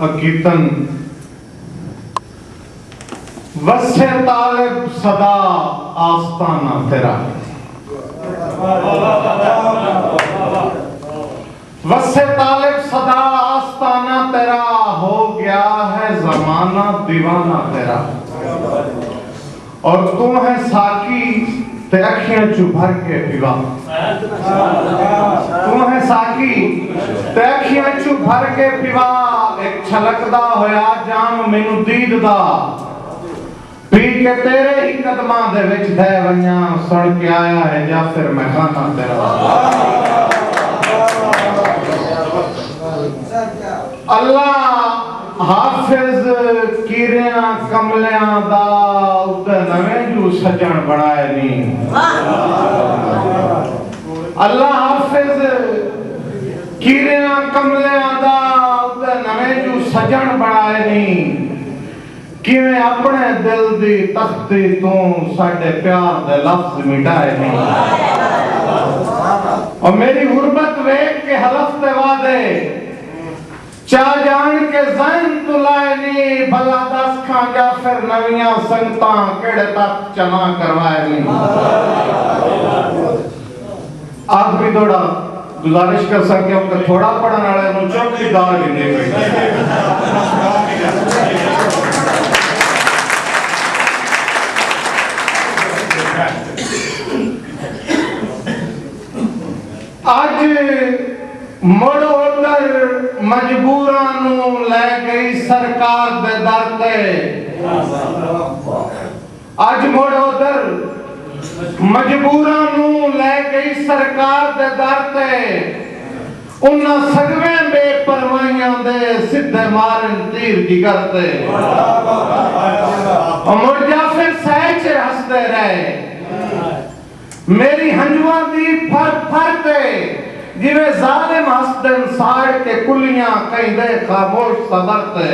अकीतन वसे तालिब सदा आस्ताना तेरा, वसे तालिब सदा आस्ताना तेरा, हो गया है जमाना दीवाना तेरा। और तू है साकी ते अखियां चू भर के पीवा, तू है साकी ते अखियां चू भर के पीवा। एक छलकदा होया जाम मैनू दीद दा, पी के तेरे ही कदमां दे विच दे वन्या। सुन के आया है या फिर मैं खाना तेरा। अल्लाह हाफिज कीरियां कमलियां दा उते नवें जू सजन बनाए नी। अल्लाह हाफिज कीरियां कमलियां दा उते नवें जू सजन बनाए नी। किवें अपने दिल दी तख्ती तू साडे प्यार दे लफ्ज मिटाए नी। और मेरी गुरबत वेख के हलफ ते वादे चा जान के ज़हन तुलाए नी। भला दस खां जा फिर नवियां संगतां केड़े तक चना करवाए नी। आप भी थोड़ा गुजारिश कर सके हो कि थोड़ा पढ़ने वाले नु चौकीदार ही नहीं आज मुड़ उधर मजबूरां नू ले गई सरकार दे दर ते। आज मुड़ उधर मजबूरां नू ले गई सरकार दे दर ते। उन्हां सगवें बेपरवाहियां दे सिद्धे मारन तीर जिगर ते। मुड़ जाफिर सहज हसदे रहे मेरी हंजुआं दी फर फर ते। जिवे जालिम हसदन साड़ के कुलियां कहीं दे खामोश सदर ते।